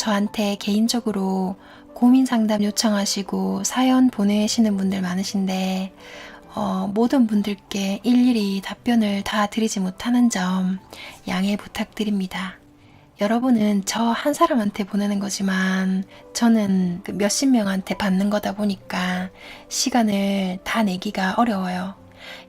저한테 개인적으로 고민 상담 요청하시고 사연 보내시는 분들 많으신데 모든 분들께 일일이 답변을 다 드리지 못하는 점 양해 부탁드립니다. 여러분은 저 한 사람한테 보내는 거지만 저는 그 몇십 명한테 받는 거다 보니까 시간을 다 내기가 어려워요.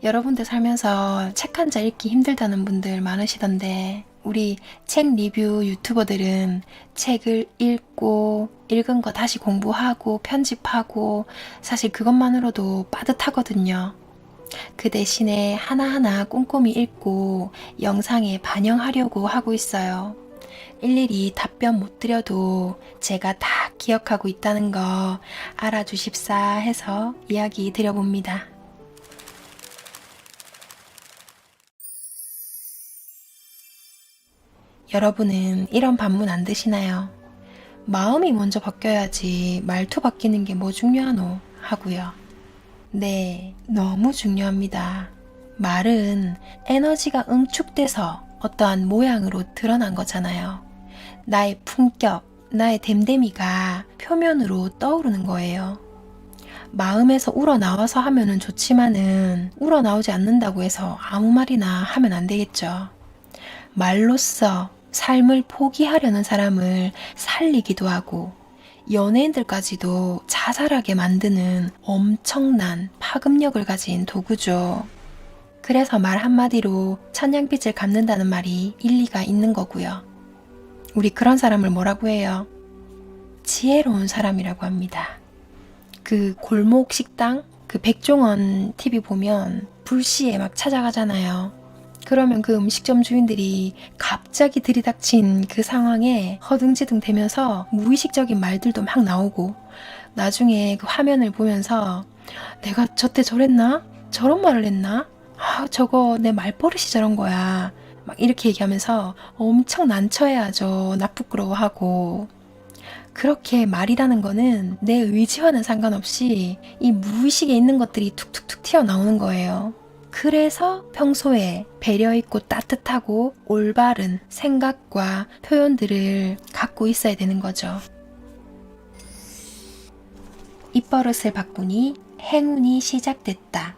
여러분들 살면서 책 한 자 읽기 힘들다는 분들 많으시던데 우리 책 리뷰 유튜버들은 책을 읽고 읽은 거 다시 공부하고 편집하고 사실 그것만으로도 빠듯하거든요. 그 대신에 하나하나 꼼꼼히 읽고 영상에 반영하려고 하고 있어요. 일일이 답변 못 드려도 제가 다 기억하고 있다는 거 알아주십사 해서 이야기 드려봅니다. 여러분은 이런 반문 안 드시나요? 마음이 먼저 바뀌어야지 말투 바뀌는 게 뭐 중요하노? 하고요. 네, 너무 중요합니다. 말은 에너지가 응축돼서 어떠한 모양으로 드러난 거잖아요. 나의 품격, 나의 됨됨이가 표면으로 떠오르는 거예요. 마음에서 우러나와서 하면은 좋지만은 우러나오지 않는다고 해서 아무 말이나 하면 안 되겠죠. 말로써 삶을 포기하려는 사람을 살리기도 하고 연예인들까지도 자살하게 만드는 엄청난 파급력을 가진 도구죠. 그래서 말 한마디로 천냥빚을 갚는다는 말이 일리가 있는 거고요. 우리 그런 사람을 뭐라고 해요? 지혜로운 사람이라고 합니다. 그 골목 식당, 그 백종원 TV 보면 불시에 막 찾아가잖아요. 그러면 그 음식점 주인들이 갑자기 들이닥친 그 상황에 허둥지둥 대면서 무의식적인 말들도 막 나오고 나중에 그 화면을 보면서 내가 저때 저랬나? 저런 말을 했나? 아, 저거 내 말버릇이 저런 거야. 막 이렇게 얘기하면서 엄청 난처해하죠. 나 부끄러워하고. 그렇게 말이라는 거는 내 의지와는 상관없이 이 무의식에 있는 것들이 툭툭툭 튀어나오는 거예요. 그래서 평소에 배려 있고 따뜻하고 올바른 생각과 표현들을 갖고 있어야 되는 거죠. 입버릇을 바꾸니 행운이 시작됐다.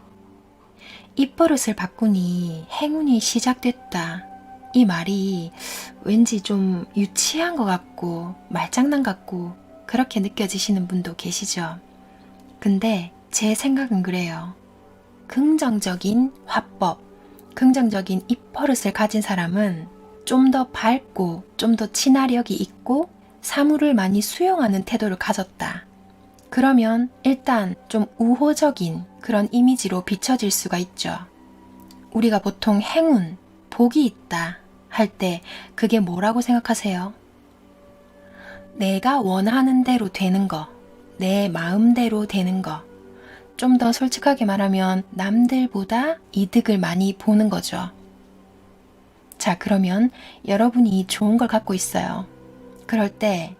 입버릇을 바꾸니 행운이 시작됐다. 이 말이 왠지 좀 유치한 것 같고 말장난 같고 그렇게 느껴지시는 분도 계시죠. 근데 제 생각은 그래요. 긍정적인 화법, 긍정적인 입버릇을 가진 사람은 좀 더 밝고 좀 더 친화력이 있고 사물을 많이 수용하는 태도를 가졌다. 그러면 일단 좀 우호적인 그런 이미지로 비춰질 수가 있죠. 우리가 보통 행운, 복이 있다 할 때 그게 뭐라고 생각하세요? 내가 원하는 대로 되는 거, 내 마음대로 되는 거. 좀 더 솔직하게 말하면 남들보다 이득을 많이 보는 거죠. 자, 그러면 여러분이 좋은 걸 갖고 있어요. 그럴 때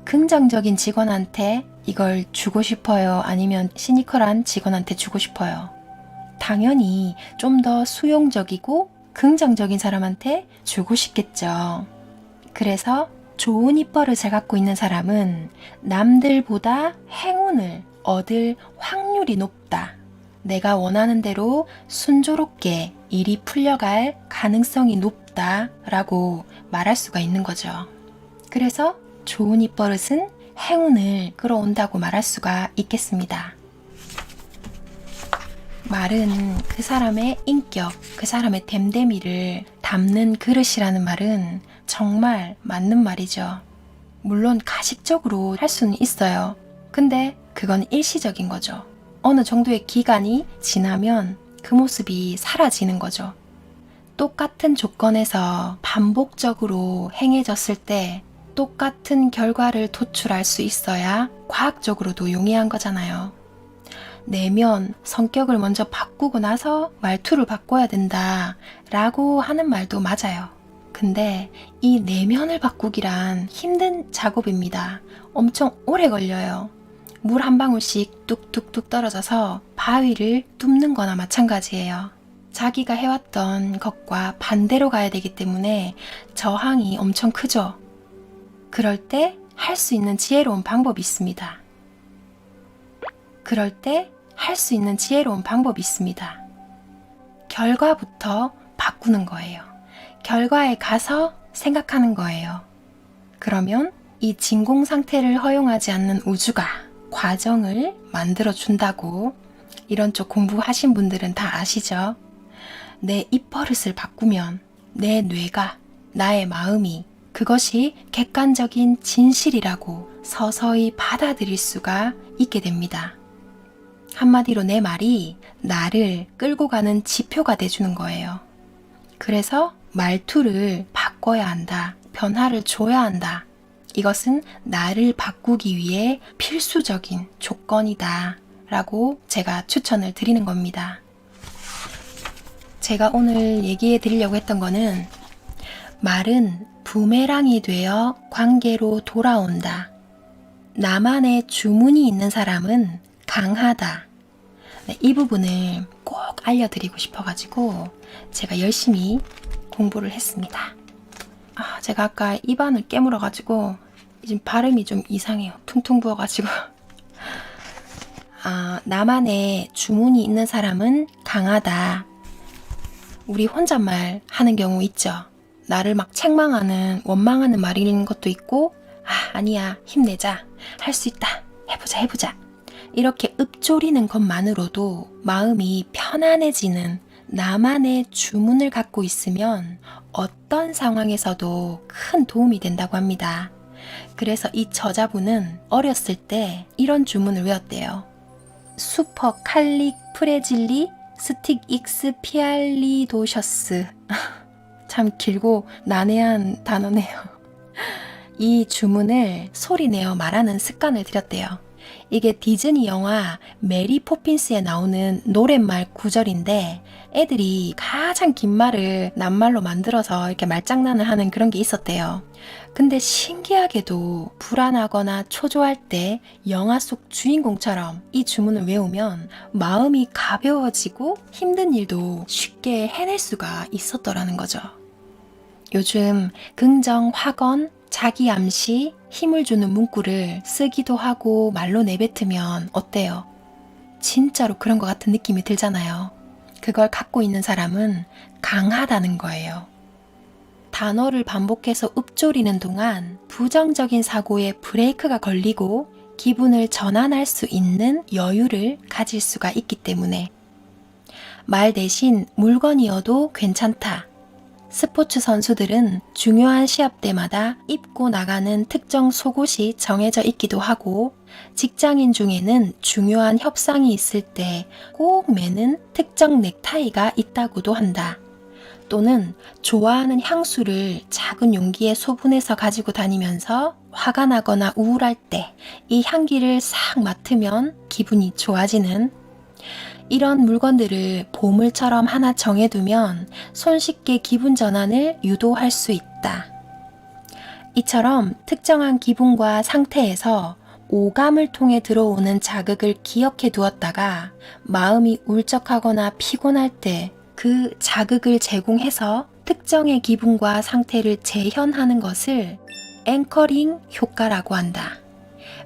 긍정적인 직원한테 이걸 주고 싶어요? 아니면 시니컬한 직원한테 주고 싶어요? 당연히 좀 더 수용적이고 긍정적인 사람한테 주고 싶겠죠. 그래서 좋은 입버릇을 갖고 있는 사람은 남들보다 행운을 얻을 확률이 높다. 내가 원하는 대로 순조롭게 일이 풀려갈 가능성이 높다라고 말할 수가 있는 거죠. 그래서 좋은 입버릇은 행운을 끌어온다고 말할 수가 있겠습니다. 말은 그 사람의 인격, 그 사람의 됨됨이를 담는 그릇이라는 말은 정말 맞는 말이죠. 물론 가식적으로 할 수는 있어요. 근데 그건 일시적인 거죠. 어느 정도의 기간이 지나면 그 모습이 사라지는 거죠. 똑같은 조건에서 반복적으로 행해졌을 때 똑같은 결과를 도출할 수 있어야 과학적으로도 용이한 거잖아요. 내면, 성격을 먼저 바꾸고 나서 말투를 바꿔야 된다 라고 하는 말도 맞아요. 근데 이 내면을 바꾸기란 힘든 작업입니다. 엄청 오래 걸려요. 물 한 방울씩 뚝뚝뚝 떨어져서 바위를 뚫는 거나 마찬가지예요. 자기가 해왔던 것과 반대로 가야 되기 때문에 저항이 엄청 크죠. 그럴 때 할 수 있는 지혜로운 방법이 있습니다. 그럴 때 할 수 있는 지혜로운 방법이 있습니다. 결과부터 바꾸는 거예요. 결과에 가서 생각하는 거예요. 그러면 이 진공 상태를 허용하지 않는 우주가 과정을 만들어 준다고 이런 쪽 공부하신 분들은 다 아시죠? 내 입버릇을 바꾸면 내 뇌가, 나의 마음이 그것이 객관적인 진실이라고 서서히 받아들일 수가 있게 됩니다. 한마디로 내 말이 나를 끌고 가는 지표가 돼주는 거예요. 그래서 말투를 바꿔야 한다. 변화를 줘야 한다. 이것은 나를 바꾸기 위해 필수적인 조건이다. 라고 제가 추천을 드리는 겁니다. 제가 오늘 얘기해 드리려고 했던 거는 말은 부메랑이 되어 관계로 돌아온다. 나만의 주문이 있는 사람은 강하다. 네, 이 부분을 꼭 알려드리고 싶어가지고 제가 열심히 공부를 했습니다. 제가 아까 입안을 깨물어가지고 지금 발음이 좀 이상해요. 퉁퉁 부어가지고 나만의 주문이 있는 사람은 강하다. 우리 혼잣말 하는 경우 있죠. 나를 막 책망하는, 원망하는 말인 것도 있고 아니야, 힘내자, 할 수 있다, 해보자 이렇게 읊조리는 것만으로도 마음이 편안해지는 나만의 주문을 갖고 있으면 어떤 상황에서도 큰 도움이 된다고 합니다. 그래서 이 저자분은 어렸을 때 이런 주문을 외웠대요. 슈퍼 칼릭 프레질리 스틱 익스 피알리도셔스. 참 길고 난해한 단어네요. 이 주문을 소리내어 말하는 습관을 들였대요. 이게 디즈니 영화 메리 포핀스에 나오는 노랫말 구절인데 애들이 가장 긴 말을 낱말로 만들어서 이렇게 말장난을 하는 그런 게 있었대요. 근데 신기하게도 불안하거나 초조할 때 영화 속 주인공처럼 이 주문을 외우면 마음이 가벼워지고 힘든 일도 쉽게 해낼 수가 있었더라는 거죠. 요즘 긍정 확언, 자기 암시, 힘을 주는 문구를 쓰기도 하고 말로 내뱉으면 어때요? 진짜로 그런 것 같은 느낌이 들잖아요. 그걸 갖고 있는 사람은 강하다는 거예요. 단어를 반복해서 읊조리는 동안 부정적인 사고에 브레이크가 걸리고 기분을 전환할 수 있는 여유를 가질 수가 있기 때문에 말 대신 물건이어도 괜찮다. 스포츠 선수들은 중요한 시합 때마다 입고 나가는 특정 속옷이 정해져 있기도 하고 직장인 중에는 중요한 협상이 있을 때 꼭 매는 특정 넥타이가 있다고도 한다. 또는 좋아하는 향수를 작은 용기에 소분해서 가지고 다니면서 화가 나거나 우울할 때 이 향기를 싹 맡으면 기분이 좋아지는 이런 물건들을 보물처럼 하나 정해두면 손쉽게 기분 전환을 유도할 수 있다. 이처럼 특정한 기분과 상태에서 오감을 통해 들어오는 자극을 기억해 두었다가 마음이 울적하거나 피곤할 때 그 자극을 제공해서 특정의 기분과 상태를 재현하는 것을 앵커링 효과라고 한다.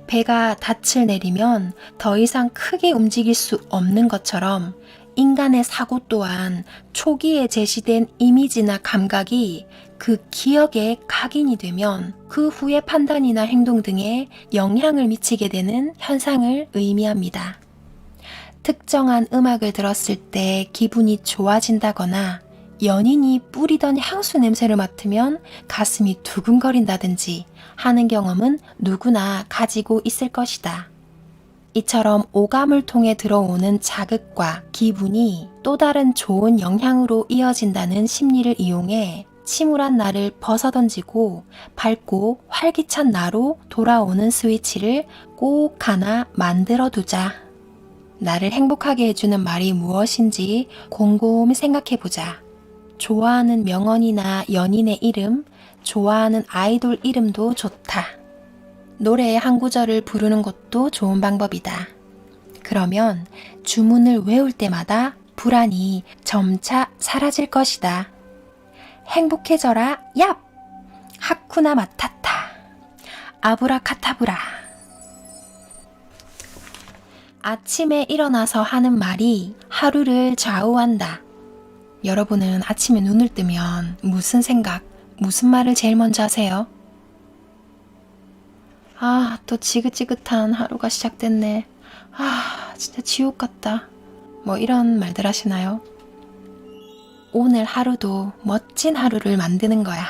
배가 닻을 내리면 더 이상 크게 움직일 수 없는 것처럼 인간의 사고 또한 초기에 제시된 이미지나 감각이 그 기억에 각인이 되면 그 후의 판단이나 행동 등에 영향을 미치게 되는 현상을 의미합니다. 특정한 음악을 들었을 때 기분이 좋아진다거나 연인이 뿌리던 향수 냄새를 맡으면 가슴이 두근거린다든지 하는 경험은 누구나 가지고 있을 것이다. 이처럼 오감을 통해 들어오는 자극과 기분이 또 다른 좋은 영향으로 이어진다는 심리를 이용해 침울한 나를 벗어던지고 밝고 활기찬 나로 돌아오는 스위치를 꼭 하나 만들어두자. 나를 행복하게 해주는 말이 무엇인지 곰곰이 생각해보자. 좋아하는 명언이나 연인의 이름, 좋아하는 아이돌 이름도 좋다. 노래의 한 구절을 부르는 것도 좋은 방법이다. 그러면 주문을 외울 때마다 불안이 점차 사라질 것이다. 행복해져라, 얍! 하쿠나 마타타. 아브라카타브라. 아침에 일어나서 하는 말이 하루를 좌우한다. 여러분은 아침에 눈을 뜨면 무슨 생각, 무슨 말을 제일 먼저 하세요? 아, 또 지긋지긋한 하루가 시작됐네. 아, 진짜 지옥 같다. 뭐 이런 말들 하시나요? 오늘 하루도 멋진 하루를 만드는 거야.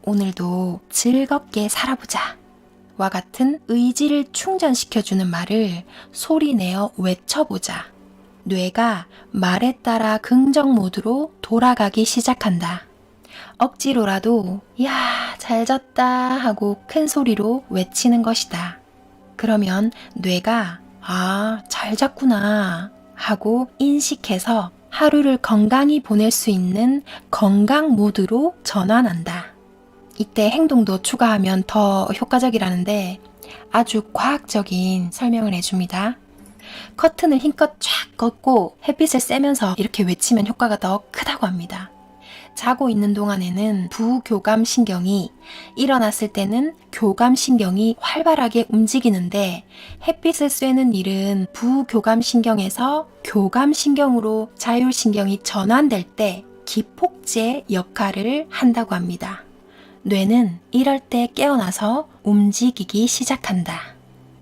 오늘도 즐겁게 살아보자. 와 같은 의지를 충전시켜주는 말을 소리내어 외쳐보자. 뇌가 말에 따라 긍정 모드로 돌아가기 시작한다. 억지로라도 야, 잘 잤다 하고 큰 소리로 외치는 것이다. 그러면 뇌가 아, 잘 잤구나 하고 인식해서 하루를 건강히 보낼 수 있는 건강 모드로 전환한다. 이때 행동도 추가하면 더 효과적이라는데 아주 과학적인 설명을 해줍니다. 커튼을 힘껏 쫙 걷고 햇빛을 쐬면서 이렇게 외치면 효과가 더 크다고 합니다. 자고 있는 동안에는 부교감신경이, 일어났을 때는 교감신경이 활발하게 움직이는데 햇빛을 쐬는 일은 부교감신경에서 교감신경으로 자율신경이 전환될 때 기폭제 역할을 한다고 합니다. 뇌는 이럴 때 깨어나서 움직이기 시작한다.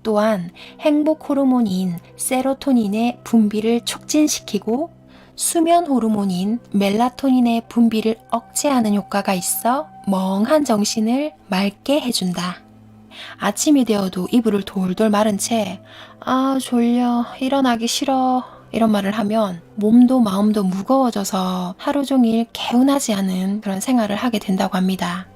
또한 행복 호르몬인 세로토닌의 분비를 촉진시키고 수면 호르몬인 멜라토닌의 분비를 억제하는 효과가 있어 멍한 정신을 맑게 해준다. 아침이 되어도 이불을 돌돌 마른 채 아, 졸려, 일어나기 싫어 이런 말을 하면 몸도 마음도 무거워져서 하루 종일 개운하지 않은 그런 생활을 하게 된다고 합니다.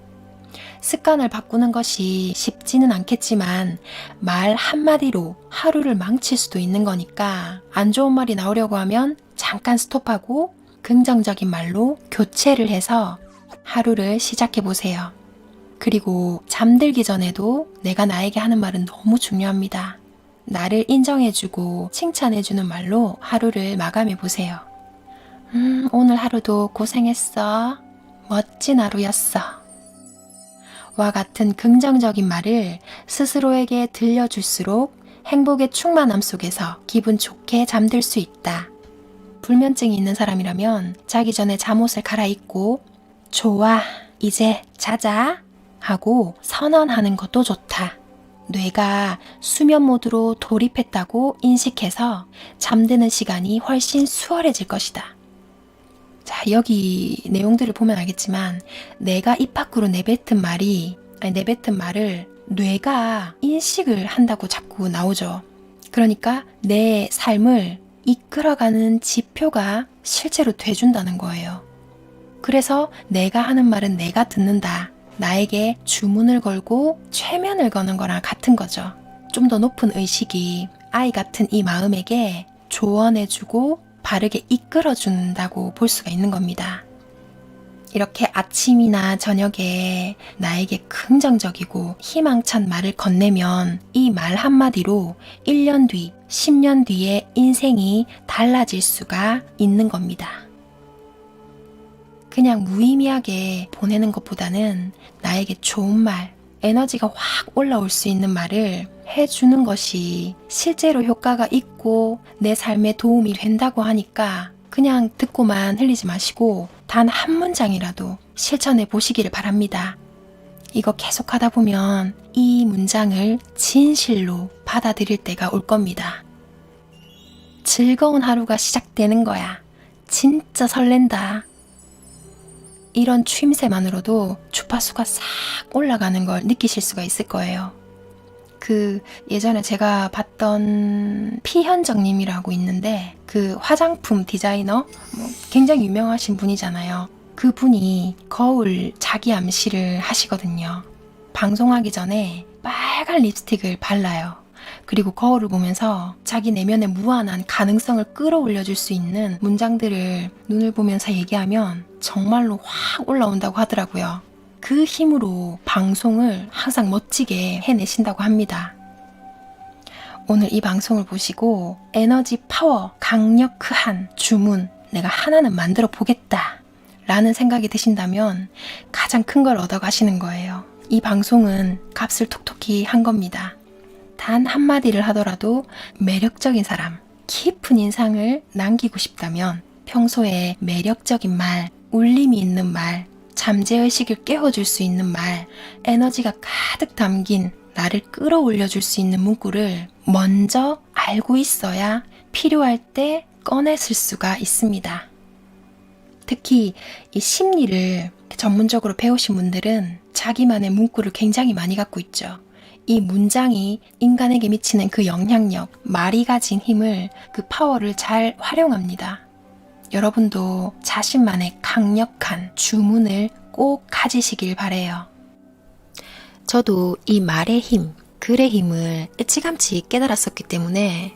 습관을 바꾸는 것이 쉽지는 않겠지만 말 한마디로 하루를 망칠 수도 있는 거니까 안 좋은 말이 나오려고 하면 잠깐 스톱하고 긍정적인 말로 교체를 해서 하루를 시작해 보세요. 그리고 잠들기 전에도 내가 나에게 하는 말은 너무 중요합니다. 나를 인정해주고 칭찬해주는 말로 하루를 마감해 보세요. 오늘 하루도 고생했어. 멋진 하루였어. 와 같은 긍정적인 말을 스스로에게 들려줄수록 행복의 충만함 속에서 기분 좋게 잠들 수 있다. 불면증이 있는 사람이라면 자기 전에 잠옷을 갈아입고 좋아, 이제 자자 하고 선언하는 것도 좋다. 뇌가 수면 모드로 돌입했다고 인식해서 잠드는 시간이 훨씬 수월해질 것이다. 자, 여기 내용들을 보면 알겠지만 내가 입 밖으로 내뱉은 말을 뇌가 인식을 한다고 자꾸 나오죠. 그러니까 내 삶을 이끌어가는 지표가 실제로 돼준다는 거예요. 그래서 내가 하는 말은 내가 듣는다. 나에게 주문을 걸고 최면을 거는 거랑 같은 거죠. 좀 더 높은 의식이 아이 같은 이 마음에게 조언해주고 바르게 이끌어준다고 볼 수가 있는 겁니다. 이렇게 아침이나 저녁에 나에게 긍정적이고 희망찬 말을 건네면 이 말 한마디로 1년 뒤, 10년 뒤에 인생이 달라질 수가 있는 겁니다. 그냥 무의미하게 보내는 것보다는 나에게 좋은 말, 에너지가 확 올라올 수 있는 말을 해주는 것이 실제로 효과가 있고 내 삶에 도움이 된다고 하니까 그냥 듣고만 흘리지 마시고 단 한 문장이라도 실천해 보시기를 바랍니다. 이거 계속 하다 보면 이 문장을 진실로 받아들일 때가 올 겁니다. 즐거운 하루가 시작되는 거야. 진짜 설렌다. 이런 추임새만으로도 주파수가 싹 올라가는 걸 느끼실 수가 있을 거예요. 예전에 제가 봤던 피현정님이라고 있는데 그 화장품 디자이너 굉장히 유명하신 분이잖아요. 그분이 거울 자기 암시를 하시거든요. 방송하기 전에 빨간 립스틱을 발라요. 그리고 거울을 보면서 자기 내면의 무한한 가능성을 끌어올려줄 수 있는 문장들을 눈을 보면서 얘기하면 정말로 확 올라온다고 하더라고요. 그 힘으로 방송을 항상 멋지게 해내신다고 합니다. 오늘 이 방송을 보시고 에너지 파워 강력한 주문 내가 하나는 만들어 보겠다 라는 생각이 드신다면 가장 큰 걸 얻어가시는 거예요. 이 방송은 값을 톡톡히 한 겁니다. 단 한마디를 하더라도 매력적인 사람, 깊은 인상을 남기고 싶다면 평소에 매력적인 말, 울림이 있는 말, 잠재의식을 깨워줄 수 있는 말, 에너지가 가득 담긴 나를 끌어올려줄 수 있는 문구를 먼저 알고 있어야 필요할 때 꺼내쓸 수가 있습니다. 특히 이 심리를 전문적으로 배우신 분들은 자기만의 문구를 굉장히 많이 갖고 있죠. 이 문장이 인간에게 미치는 그 영향력, 말이 가진 힘을, 그 파워를 잘 활용합니다. 여러분도 자신만의 강력한 주문을 꼭 가지시길 바래요. 저도 이 말의 힘, 글의 힘을 일찌감치 깨달았었기 때문에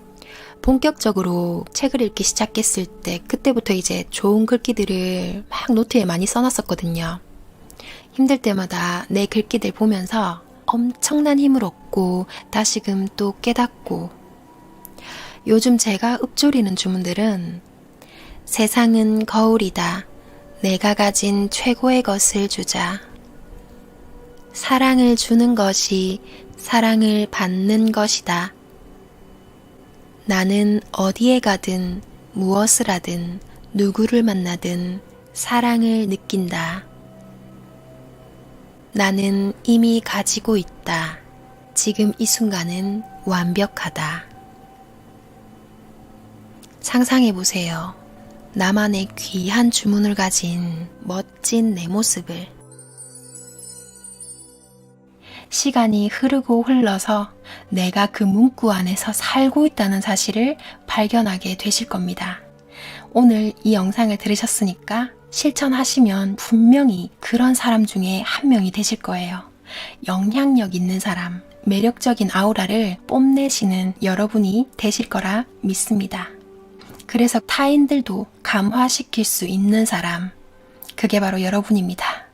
본격적으로 책을 읽기 시작했을 때 그때부터 이제 좋은 글귀들을 막 노트에 많이 써놨었거든요. 힘들 때마다 내 글귀들 보면서 엄청난 힘을 얻고 다시금 또 깨닫고, 요즘 제가 읊조리는 주문들은 세상은 거울이다. 내가 가진 최고의 것을 주자. 사랑을 주는 것이 사랑을 받는 것이다. 나는 어디에 가든 무엇을 하든 누구를 만나든 사랑을 느낀다. 나는 이미 가지고 있다. 지금 이 순간은 완벽하다. 상상해보세요. 나만의 귀한 주문을 가진 멋진 내 모습을. 시간이 흐르고 흘러서 내가 그 문구 안에서 살고 있다는 사실을 발견하게 되실 겁니다. 오늘 이 영상을 들으셨으니까 실천하시면 분명히 그런 사람 중에 한 명이 되실 거예요. 영향력 있는 사람, 매력적인 아우라를 뽐내시는 여러분이 되실 거라 믿습니다. 그래서 타인들도 감화시킬 수 있는 사람, 그게 바로 여러분입니다.